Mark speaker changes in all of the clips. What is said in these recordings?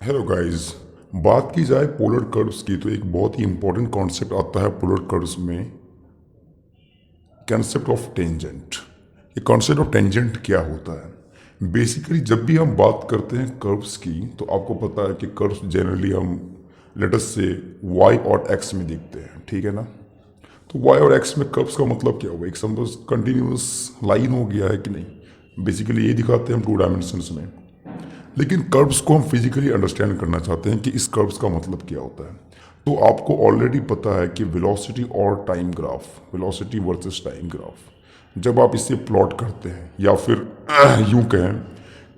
Speaker 1: Hello guys. बात की जाए पोलर कर्व्स की तो एक बहुत ही इंपॉर्टेंट कॉन्सेप्ट आता है पोलर कर्व्स में, कॉन्सेप्ट ऑफ टेंजेंट। ये कॉन्सेप्ट ऑफ टेंजेंट क्या होता है? बेसिकली जब भी हम बात करते हैं कर्व्स की तो आपको पता है कि कर्व्स जनरली हम लेटस से वाई और एक्स में देखते हैं, ठीक है ना। तो वाई और एक्स में कर्व्स का मतलब क्या होगा? एक सपोज कंटिन्यूस लाइन हो गया है कि नहीं, बेसिकली ये दिखाते हैं हम टू डायमेंशंस में। लेकिन कर्व्स को हम फिजिकली अंडरस्टैंड करना चाहते हैं कि इस कर्व्स का मतलब क्या होता है। तो आपको ऑलरेडी पता है कि वेलोसिटी और time graph, velocity versus time graph, जब आप इसे प्लॉट करते हैं या फिर यूं कहें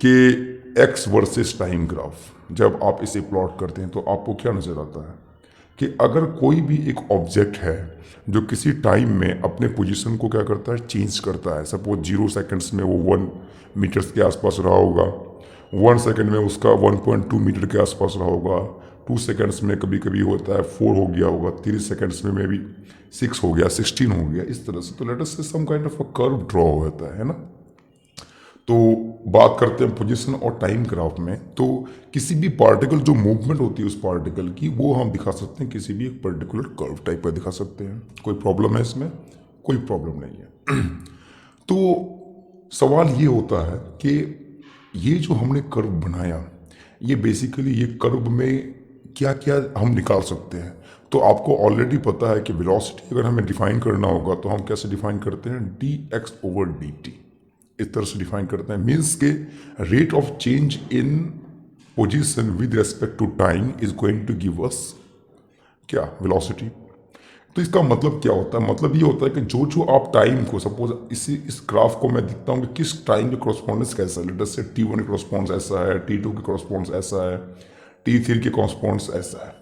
Speaker 1: कि एक्स वर्सेस टाइम ग्राफ, जब आप इसे प्लॉट करते हैं तो आपको क्या नज़र आता है कि अगर कोई भी एक ऑब्जेक्ट है जो किसी टाइम में अपने पोजीशन को क्या करता है, चेंज करता है। सपोज 0 सेकंड्स में वो 1 मीटर्स के आसपास रहा होगा, 1 सेकंड में उसका 1.2 मीटर के आसपास रहा होगा, 2 सेकंड्स में कभी कभी होता है 4 हो गया होगा, 3 सेकंड्स में मे बी 6 हो गया, 16 हो गया, इस तरह से। तो let us say some kind of a curve draw होता है ना। तो बात करते हैं पोजीशन और टाइम ग्राफ में, तो किसी भी पार्टिकल जो मूवमेंट होती है उस पार्टिकल की, वो हम दिखा सकते हैं किसी भी एक पर्टिकुलर कर्व टाइप पर दिखा सकते हैं। कोई प्रॉब्लम है इसमें? कोई प्रॉब्लम नहीं है। तो सवाल ये होता है कि ये जो हमने कर्व बनाया, ये बेसिकली ये कर्व में क्या क्या हम निकाल सकते हैं। तो आपको ऑलरेडी पता है कि वेलोसिटी अगर हमें डिफाइन करना होगा तो हम कैसे डिफाइन करते हैं, D X over D T, इस तरह से डिफाइन करते हैं। मीन्स के rate of change in position with respect to time is going to give us क्या, वेलोसिटी। तो इसका मतलब क्या होता है? मतलब ये होता है कि जो जो आप टाइम को, सपोज इस ग्राफ को मैं दिखता हूँ कि किस टाइम के कॉरस्पॉन्डेंस कैसा है। लेट अस से T1 के कॉरस्पॉन्डेंस ऐसा है, T2 के कॉरस्पॉन्डेंस ऐसा है, T3 के कॉरस्पॉन्डेंस ऐसा है।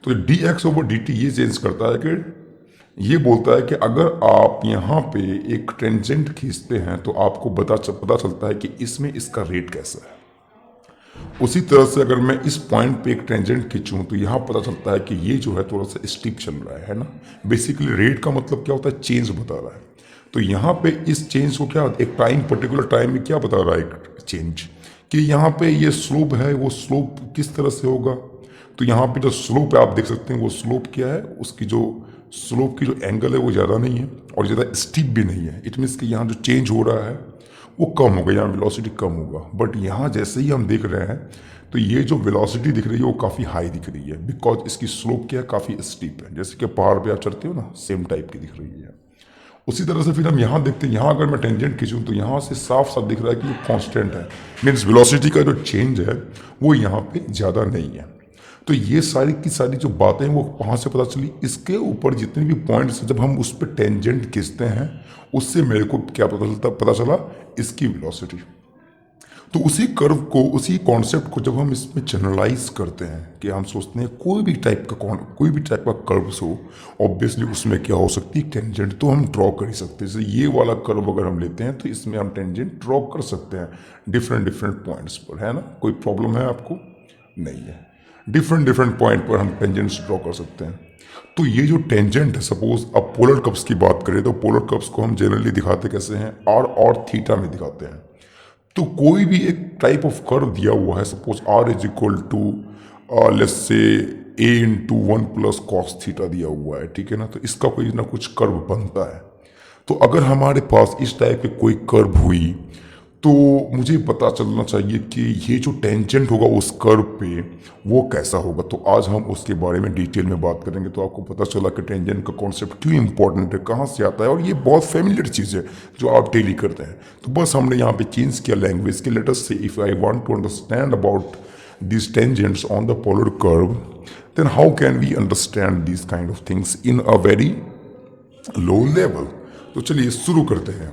Speaker 1: तो D X over D T ये चेंज करता है कि ये बोलता है कि अगर आप यहाँ पे एक टेंजेंट खींचते हैं तो आपको पता चलता है कि इसमें इसका रेट कैसा है। उसी तरह से अगर मैं इस पॉइंट पे एक टेंजेंट खींचूं तो यहाँ पता चलता है कि ये जो है थोड़ा सा स्टीप चल रहा है ना। बेसिकली रेट का मतलब क्या होता है, चेंज बता रहा है। तो यहाँ पे इस चेंज को क्या, एक टाइम पर्टिकुलर टाइम में क्या बता रहा है एक चेंज, कि यहाँ पे ये स्लोप है, वो स्लोप किस तरह से होगा। तो यहाँ पे जो स्लोप है आप देख सकते हैं, वो स्लोप क्या है, उसकी जो स्लोप की जो एंगल है वो ज़्यादा नहीं है और ज़्यादा स्टीप भी नहीं है। इट मीन्स कि यहाँ जो चेंज हो रहा है वो कम होगा, यहाँ वेलोसिटी कम होगा। बट यहाँ जैसे ही हम देख रहे हैं तो ये जो वेलोसिटी दिख रही है वो काफ़ी हाई दिख रही है, बिकॉज इसकी स्लोप क्या है, काफ़ी स्टीप है। जैसे कि पहाड़ पे आप चढ़ते हो ना, सेम टाइप की दिख रही है। उसी तरह से फिर हम यहाँ देखते हैं, यहाँ अगर मैं टेंजेंट खींचूँ तो यहाँ से साफ साफ दिख रहा है कि ये कांस्टेंट है। मीन्स वेलोसिटी का जो चेंज है वो यहाँ पे ज़्यादा नहीं है। तो ये सारी की सारी जो बातें हैं वो कहाँ से पता चली, इसके ऊपर जितने भी पॉइंट्स जब हम उस पर टेंजेंट खींचते हैं उससे मेरे को क्या पता चला, इसकी वेलोसिटी। तो उसी कर्व को, उसी कॉन्सेप्ट को जब हम इसमें जनरलाइज करते हैं कि हम सोचते हैं कोई भी टाइप का कोई भी टाइप का कर्व्स हो, ऑब्वियसली उसमें क्या हो सकती है, टेंजेंट तो हम ड्रॉ कर ही सकते हैं। जैसे ये वाला कर्व अगर हम लेते हैं तो इसमें हम टेंजेंट ड्रॉ कर सकते हैं डिफरेंट डिफरेंट पॉइंट्स पर, है ना। कोई प्रॉब्लम है आपको? नहीं है। डिफरेंट डिफरेंट पॉइंट पर हम टेंजेंट्स ड्रॉ कर सकते हैं। तो ये जो टेंजेंट है, सपोज अब पोलर कर्व्स की बात करें तो पोलर कर्व्स को हम जनरली दिखाते कैसे हैं, आर और थीटा में दिखाते हैं। तो कोई भी एक टाइप ऑफ कर्व दिया हुआ है, suppose R is equal to let's say A into 1 + cos theta दिया हुआ है, ठीक है ना। तो इसका कोई ना कुछ कर्व बनता है। तो अगर हमारे पास इस टाइप की कोई कर्व हुई तो मुझे पता चलना चाहिए कि ये जो टेंजेंट होगा उस कर्व पे वो कैसा होगा। तो आज हम उसके बारे में डिटेल में बात करेंगे। तो आपको पता चला कि टेंजेंट का कॉन्सेप्ट क्यों इंपॉर्टेंट है, कहाँ से आता है, और ये बहुत फेमिलियर चीज़ है जो आप डेली करते हैं। तो बस हमने यहाँ पे चेंज किया लैंग्वेज के। Let us say if I want to understand about these tangents on the polar curve, then how can we understand these kind of things in a very low level? तो चलिए शुरू करते हैं।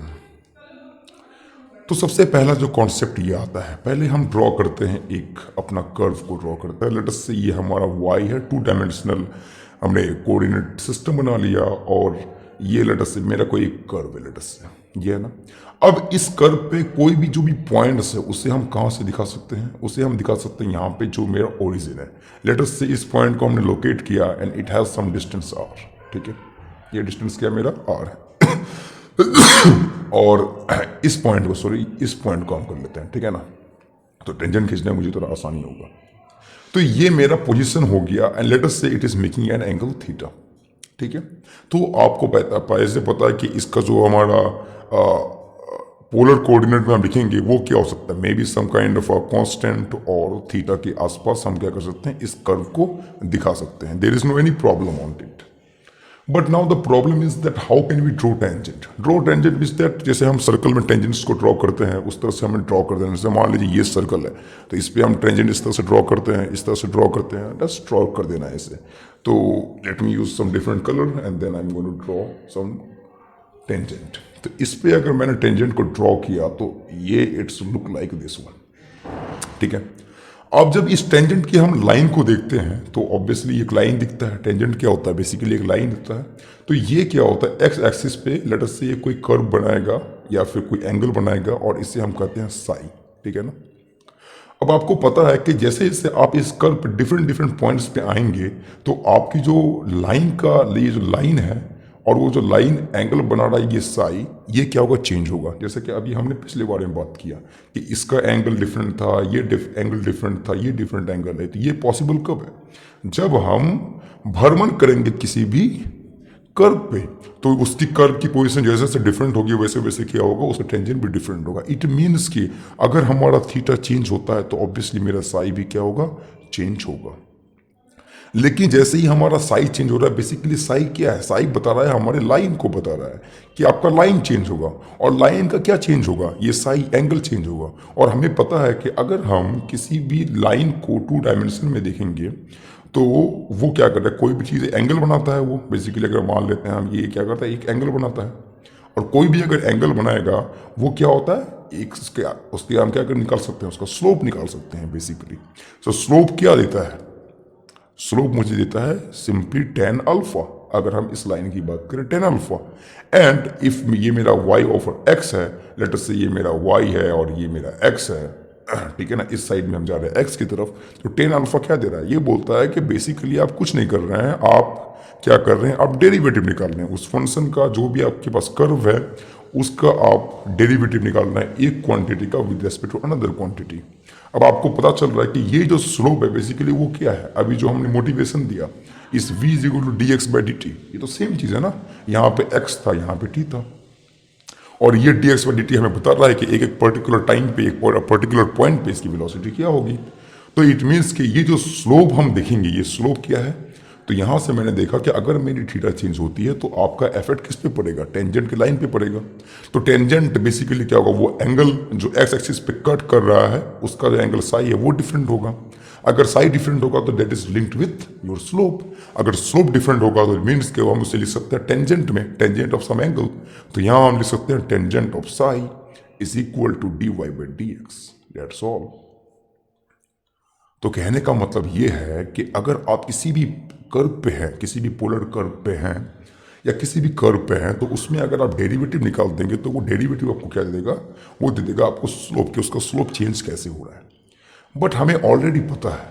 Speaker 1: तो सबसे पहला जो कॉन्सेप्ट ये आता है, पहले हम ड्रॉ करते हैं, एक अपना कर्व को ड्रॉ करते हैं। लेट अस से ये हमारा वाई है, 2 डायमेंशनल हमने कोऑर्डिनेट सिस्टम बना लिया, और ये लेट अस से मेरा कोई एक कर्व है, लेट अस से ये है ना। अब इस कर्व पे कोई भी जो भी पॉइंट्स है उसे हम कहाँ से दिखा सकते हैं, उसे हम दिखा सकते हैं यहाँ पे जो मेरा ओरिजिन है। लेट अस से इस पॉइंट को हमने लोकेट किया and it has some distance R, ठीक है। ये डिस्टेंस क्या मेरा आर है। और इस पॉइंट को, सॉरी इस पॉइंट को हम कर लेते हैं, ठीक है ना। तो टेंजेंट खींचने में मुझे थोड़ा आसानी होगा। तो ये मेरा पोजीशन हो गया एंड लेट अस से it is making an angle theta. ठीक है, तो आपको ऐसे पता है कि इसका जो हमारा पोलर कोऑर्डिनेट में हम लिखेंगे वो क्या हो सकता है, may be some kind of a constant और थीटा के आसपास हम क्या कर सकते हैं, इस कर्व को दिखा सकते हैं। There is no any problem on it. But now the problem is that how can we draw tangent. Draw tangent is that जैसे हम सर्कल में टेंजेंट्स को ड्रॉ करते हैं उस तरह से हमें ड्रॉ करते हैं। जैसे मान लीजिए ये सर्कल है तो इस पर हम टेंजेंट इस तरह से ड्रॉ करते हैं, इस तरह से ड्रॉ करते हैं, बस ड्रॉ कर देना है इसे। तो let me use some different colour and then I am going to draw some tangent. तो इस पे अगर मैंने टेंजेंट को ड्रॉ किया तो ये it's look like this one. ठीक है, अब जब इस टेंजेंट की हम लाइन को देखते हैं तो ऑब्वियसली एक लाइन दिखता है। टेंजेंट क्या होता है, बेसिकली एक लाइन दिखता है। तो ये क्या होता है, एक्स एक्सिस पे लेट अस से ये कोई कर्व बनाएगा या फिर कोई एंगल बनाएगा और इसे हम कहते हैं साई। ठीक है ना। अब आपको पता है कि जैसे जैसे आप इस कर्व पे डिफरेंट डिफरेंट पॉइंट्स पे आएंगे तो आपकी जो लाइन का ये जो लाइन है और वो जो लाइन एंगल बना रहा है ये साई, ये क्या होगा, चेंज होगा। जैसे कि अभी हमने पिछले बार में बात किया कि इसका एंगल डिफरेंट था, ये एंगल डिफरेंट था, ये डिफरेंट एंगल है। तो ये पॉसिबल कब है, जब हम भ्रमण करेंगे किसी भी कर्व पे तो उसकी कर्व की पोजीशन जैसे जैसे डिफरेंट होगी वैसे वैसे क्या होगा, उसका टेंजेंट भी डिफरेंट होगा। इट मीन्स कि अगर हमारा थीटा चेंज होता है तो ऑब्वियसली मेरा साई भी क्या होगा, चेंज होगा। लेकिन जैसे ही हमारा साई चेंज हो रहा है, बेसिकली साई क्या है, साई बता रहा है हमारे लाइन को बता रहा है कि आपका लाइन चेंज होगा। और लाइन का क्या चेंज होगा, ये साई एंगल चेंज होगा। और हमें पता है कि अगर हम किसी भी लाइन को 2 डायमेंशन में देखेंगे तो वो क्या करता है, कोई भी चीज़ एंगल बनाता है। वो बेसिकली अगर मान लेते हैं हम, ये क्या करता है, एक एंगल बनाता है। और कोई भी अगर एंगल बनाएगा वो क्या होता है, एक उसके हम क्या कर निकाल सकते हैं, उसका स्लोप निकाल सकते हैं बेसिकली। सो स्लोप क्या देता है, स्लोप मुझे देता है सिंपली tan अल्फा। अगर हम इस लाइन की बात करें tan अल्फा, एंड इफ ये मेरा y ओवर x है, लेट अस से ये मेरा y है और ये मेरा x है, ठीक है ना, इस साइड में हम जा रहे हैं x की तरफ। तो tan अल्फा क्या दे रहा है, ये बोलता है कि बेसिकली आप कुछ नहीं कर रहे हैं, आप क्या कर रहे हैं, आप डेरिवेटिव निकाल रहे हैं उस फंक्शन का, जो भी आपके पास कर्व है उसका आप डेरिवेटिव निकाल रहे हैं एक क्वांटिटी का with respect to another quantity. अब आपको पता चल रहा है कि ये जो स्लोप है बेसिकली वो क्या है, अभी जो हमने मोटिवेशन दिया इस v is equal to D X by D T, ये तो सेम चीज़ है ना। यहाँ पे x था, यहाँ पे t था, और ये D X by D T हमें बता रहा है कि एक एक पर्टिकुलर टाइम पे एक पर्टिकुलर पॉइंट पे इसकी वेलोसिटी क्या होगी। तो इट मीन्स कि ये जो स्लोप हम देखेंगे, ये स्लोप क्या है, तो यहाँ से मैंने देखा कि अगर मेरी थीटा चेंज होती है तो आपका इफेक्ट किस पे पड़ेगा, टेंजेंट की लाइन पे पड़ेगा। तो टेंजेंट बेसिकली क्या होगा, वो एंगल जो एक्स एक्सिस पे कट कर रहा है उसका जो एंगल साई है वो डिफरेंट होगा। अगर साई डिफरेंट होगा तो that is linked with your slope. अगर स्लोप डिफरेंट होगा तो मीन्स के हम उसे लिख सकते हैं टेंजेंट में, टेंजेंट ऑफ सम एंगल। तो यहाँ हम लिख सकते हैं tangent of psi is equal to D Y by D X, that's all. तो कहने का मतलब ये है कि अगर आप किसी भी कर्व पे हैं, किसी भी पोलर कर्व पे हैं या किसी भी कर्व पे हैं, तो उसमें अगर आप डेरिवेटिव निकाल देंगे तो वो डेरिवेटिव आपको क्या दे देगा, वो दे देगा आपको स्लोप के, उसका स्लोप चेंज कैसे हो रहा है। बट हमें ऑलरेडी पता है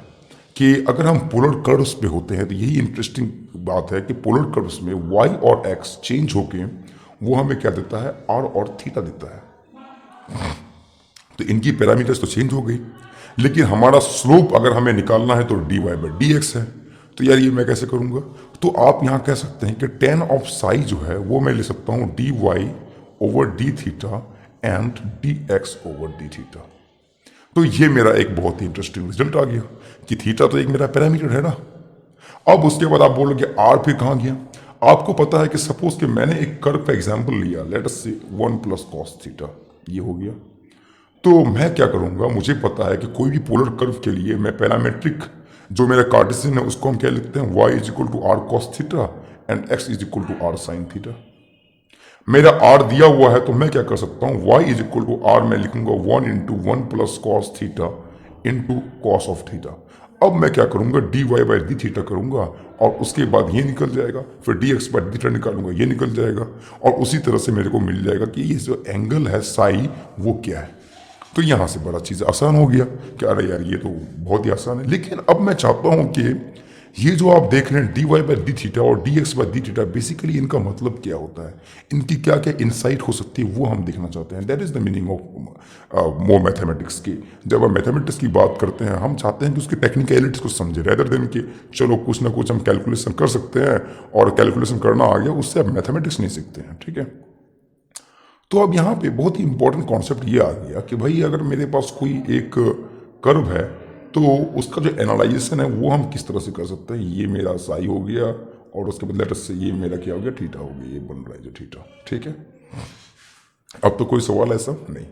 Speaker 1: कि अगर हम पोलर कर्व्स पे होते हैं तो यही इंटरेस्टिंग बात है कि पोलर कर्व्स में y और x चेंज होके वो हमें क्या देता है, r और थीटा देता है। तो इनकी पैरामीटर्स तो चेंज हो गई, लेकिन हमारा स्लोप अगर हमें निकालना है तो D Y by D X है। तो यार ये मैं कैसे करूँगा, तो आप यहाँ कह सकते हैं कि tan ऑफ साई जो है वो मैं ले सकता हूँ D Y over D theta and D X over D theta. तो ये मेरा एक बहुत ही इंटरेस्टिंग रिजल्ट आ गया कि थीटा तो एक मेरा पैरामीटर है ना। अब उसके बाद आप बोलोगे आर फिर कहाँ गया। आपको पता है कि सपोज कि मैंने एक कर्व का एग्जाम्पल लिया, लेट अस से 1 प्लस कॉस थीटा, ये हो गया। तो मैं क्या करूँगा, मुझे पता है कि कोई भी पोलर कर्व के लिए मैं पैरामेट्रिक जो मेरा कार्टेशियन है उसको हम क्या लिखते हैं, y is equal to R cos theta and x is equal to R sine theta. मेरा r दिया हुआ है तो मैं क्या कर सकता हूँ, y is equal to R मैं लिखूंगा 1 into 1 plus cos theta into cos of theta. अब मैं क्या करूंगा, D Y by D theta करूंगा और उसके बाद ये निकल जाएगा, फिर D X by D theta निकालूंगा, ये निकल जाएगा, और उसी तरह से मेरे को मिल जाएगा कि ये जो एंगल है साई वो क्या है। तो यहाँ से बड़ा चीज़ आसान हो गया कि अरे यार ये तो बहुत ही आसान है। लेकिन अब मैं चाहता हूँ कि ये जो आप देख रहे हैं dy बाई डी थीटा और dx by D theta, basically इनका मतलब क्या होता है, इनकी क्या क्या इंसाइट हो सकती है, वो हम देखना चाहते हैं। That is the meaning of more mathematics की। जब हम मैथमेटिक्स की बात करते हैं, हम चाहते हैं कि उसकी टेक्निकलिटीज को समझे, रेदर देन कि चलो कुछ ना कुछ हम कैलकुलेशन कर सकते हैं और कैलकुलेशन करना आ गया, उससे आप मैथमेटिक्स नहीं सीखते हैं, ठीक है। तो अब यहाँ पे बहुत ही इंपॉर्टेंट कॉन्सेप्ट ये आ गया कि भाई अगर मेरे पास कोई एक कर्व है तो उसका जो एनालाइजेशन है वो हम किस तरह से कर सकते हैं। ये मेरा साई हो गया और उसके बाद लेटर से ये मेरा क्या हो गया, थीटा हो गया, ये बन रहा है जो थीटा, ठीक है। अब तो कोई सवाल ऐसा नहीं।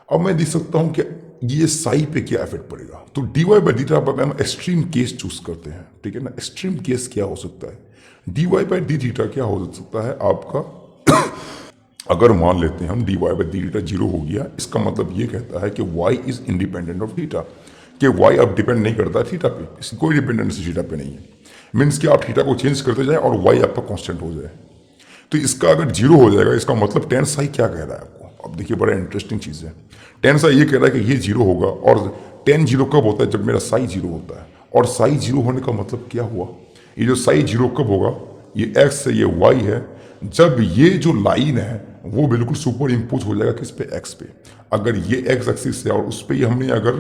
Speaker 1: अब मैं देख सकता हूं कि ये साई पे क्या इफेक्ट पड़ेगा। तो dy बाई थीटा पर हम एक्सट्रीम केस चूज करते हैं, ठीक है ना। एक्सट्रीम केस क्या हो सकता है, dy बाई डी थीटा क्या हो सकता है आपका अगर मान लेते हैं हम dy बाई डी थीटा 0 हो गया, इसका मतलब ये कहता है कि y is independent of theta, कि y अब डिपेंड नहीं करता थीटा पे, इसकी कोई डिपेंडेंसी थीटा पे नहीं है। मीन्स कि आप थीटा को चेंज करते जाए और y आपका कांस्टेंट हो जाए। तो इसका अगर 0 हो जाएगा, इसका मतलब tan साई क्या कह रहा है आपको। अब देखिए बड़ा इंटरेस्टिंग चीज़ है, tan साई ये कह रहा है कि ये 0 होगा, और tan 0 कब होता है, जब मेरा साई 0 होता है। और साई 0 होने का मतलब क्या हुआ, ये जो साई 0 कब होगा, ये x से ये y है, जब ये जो लाइन है वो बिल्कुल सुपर इम्पोज हो जाएगा किस पे, x पे। अगर ये x एक्सिस है और उस पर हमने अगर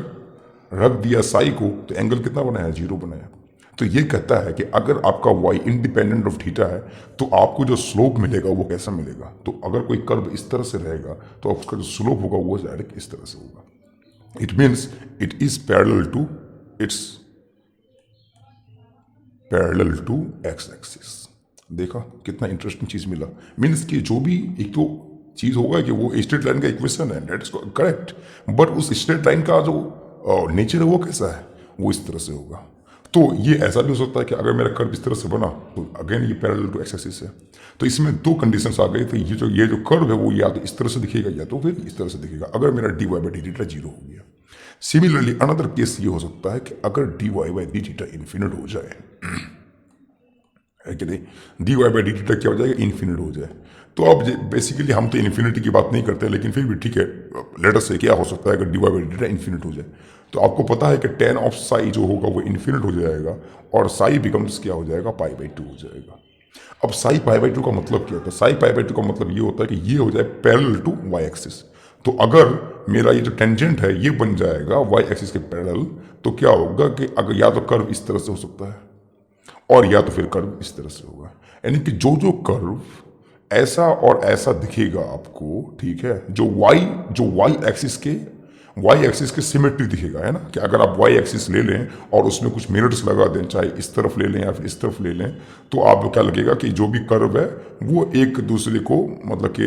Speaker 1: रख दिया साई को, तो एंगल कितना बनाया, 0 बनाया। तो ये कहता है कि अगर आपका y इंडिपेंडेंट ऑफ थीटा है तो आपको जो स्लोप मिलेगा वो कैसा मिलेगा। तो अगर कोई कर्व इस तरह से रहेगा तो उसका जो स्लोप होगा वो डायरेक्ट इस तरह से होगा। It means it is parallel to X axis. देखा कितना इंटरेस्टिंग चीज मिला। मीन्स कि जो भी एक तो चीज होगा कि वो स्ट्रेट लाइन का इक्वेशन है, दैट इज करेक्ट, बट उस स्ट्रेट लाइन का जो नेचर है वो कैसा है, वो इस तरह से होगा। तो ये ऐसा भी हो सकता है कि अगर मेरा कर्व इस तरह से बना तो अगेन ये पैरेलल टू एक्स एक्सिस है। तो इसमें दो कंडीशंस आ गई। तो ये जो कर्व है वो या तो इस तरह से दिखेगा या तो फिर इस तरह से दिखेगा, अगर मेरा D Y by D theta 0 हो गया। सिमिलरली अनदर केस ये हो सकता है कि अगर D Y by D theta infinite हो जाए, है कि नहीं, D Y by D theta क्या हो जाएगा, इन्फिनिट हो जाए। तो अब बेसिकली हम तो इन्फिनिटी की बात नहीं करते, लेकिन फिर भी ठीक है, लेटर से क्या हो सकता है अगर D Y by D theta infinite हो जाए। तो आपको पता है कि tan ऑफ साई जो होगा वो इन्फिनिट हो जाएगा और साई बिकम्स क्या हो जाएगा, पाई बाई 2 हो जाएगा। अब साई पाई बाई 2 का मतलब क्या होता है, साई पाई बाई 2 का मतलब ये होता है कि ये हो जाए पैरेलल टू वाई एक्सिस। तो अगर मेरा ये जो टेंजेंट है ये बन जाएगा वाई एक्सिस के पैरेलल, तो क्या होगा कि अगर या तो कर्व इस तरह से हो सकता है और या तो फिर कर्व इस तरह से होगा। यानी कि जो कर्व ऐसा और ऐसा दिखेगा आपको, ठीक है, जो वाई एक्सिस के सिमेट्री दिखेगा, है ना, कि अगर आप वाई एक्सिस ले लें और उसमें कुछ मिनट्स लगा दें, चाहे इस तरफ ले लें या फिर इस तरफ ले लें, तो आपको क्या लगेगा कि जो भी कर्व है वो एक दूसरे को, मतलब कि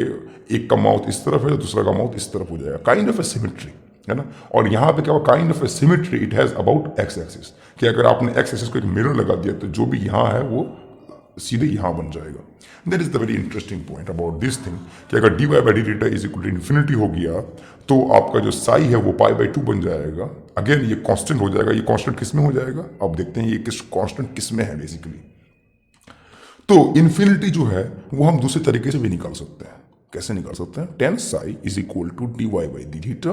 Speaker 1: एक का माउथ इस तरफ है दूसरा का माउथ इस तरफ हो जाएगा, काइंड ऑफ ए सिमेट्री, है ना। और यहाँ पे क्या हुआ, kind of A symmetry it has about x axis, कि अगर आपने एक्स एक्सिस को एक मिरर लगा दिया तो जो भी यहाँ है वो सीधे यहाँ बन जाएगा। That is the very interesting point about this thing, कि अगर D Y by D theta is equal to infinity हो गया तो आपका जो साई है वो पाई बाई 2 बन जाएगा। अगेन ये कांस्टेंट हो जाएगा। ये कांस्टेंट किस में हो जाएगा, अब देखते हैं ये कांस्टेंट किस में है बेसिकली। तो इन्फिनिटी जो है वो हम दूसरे तरीके से भी निकाल सकते हैं। कैसे निकाल सकते हैं, tan psi is equal to D Y by D theta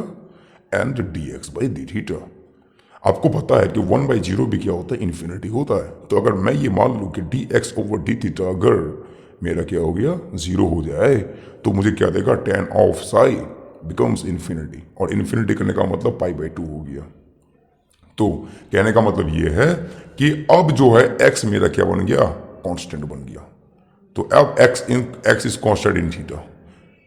Speaker 1: and D X by D theta. आपको पता है कि 1/0 भी क्या होता है, इन्फिनिटी होता है। तो अगर मैं ये मान लूँ कि D X over D theta अगर मेरा क्या हो गया 0 हो जाए, तो मुझे क्या देगा, tan of Sai becomes infinity, और इन्फिनिटी करने का मतलब पाई बाई 2 हो गया। तो कहने का मतलब ये है कि अब जो है x मेरा क्या बन गया, कांस्टेंट बन गया। तो अब x is constant in theta,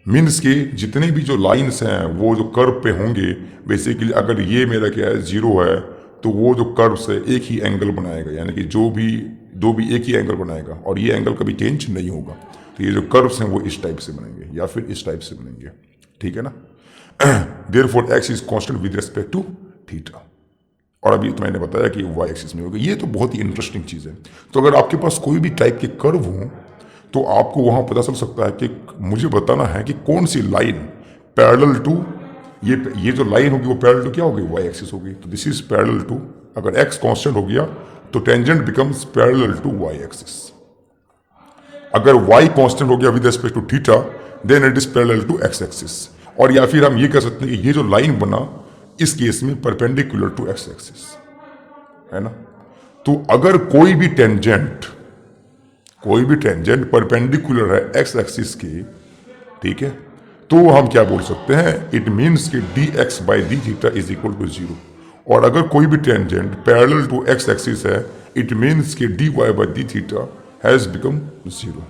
Speaker 1: means कि जितने भी जो लाइंस हैं वो जो कर्व पे होंगे, बेसिकली अगर ये मेरा क्या है 0 है तो वो जो कर्व से एक ही एंगल बनाएगा, यानी कि जो भी एक ही एंगल बनाएगा और ये एंगल कभी चेंज नहीं होगा। तो ये जो कर्व्स हैं वो इस टाइप से बनेंगे या फिर इस टाइप से बनेंगे, ठीक है ना। Therefore X is constant with respect to theta. और अभी तो मैंने बताया कि वाई एक्सिस में होगा। ये तो बहुत ही इंटरेस्टिंग चीज़ है। तो अगर आपके पास कोई भी टाइप के कर्व हो तो आपको वहाँ पता चल सकता है कि मुझे बताना है कि कौन सी लाइन पैरेलल टू ये जो लाइन होगी वो पैरेलल टू क्या होगी, वाई एक्सिस होगी। तो दिस इज पैरेलल टू, अगर एक्स कांस्टेंट हो गया तो tangent becomes parallel to Y axis. अगर वाई कांस्टेंट हो गया with respect to theta then it is parallel to X axis. और या फिर हम ये कह सकते हैं कि ये जो लाइन बना इस केस में परपेंडिकुलर टू एक्स एक्सिस, है ना। तो अगर कोई भी टेंजेंट परपेंडिकुलर है एक्स एक्सिस के, ठीक है, तो हम क्या बोल सकते हैं, इट मीन्स कि D X by D theta is equal to 0। और अगर कोई भी tangent parallel to X axis है, इट मीन्स कि D Y by D theta has become 0।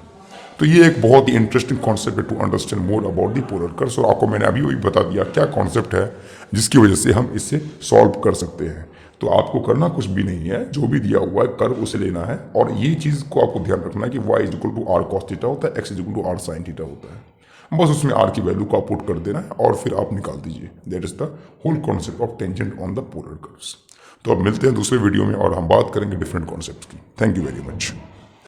Speaker 1: तो ये एक बहुत ही इंटरेस्टिंग कॉन्सेप्ट है to understand more about the polar curves. और आपको मैंने अभी वही बता दिया क्या कॉन्सेप्ट है जिसकी वजह से हम इसे सॉल्व कर सकते हैं। तो आपको करना कुछ भी नहीं है, जो भी दिया हुआ है कर्व उसे लेना है। और ये चीज़ को आपको ध्यान रखना है कि y is equal to R cos theta होता है, x is equal to R sine theta होता है। बस उसमें r की वैल्यू को आप पुट कर देना है और फिर आप निकाल दीजिए। That is the whole concept of tangent on the polar curves. तो अब मिलते हैं दूसरे वीडियो में और हम बात करेंगे डिफरेंट कॉन्सेप्ट की। Thank you very much.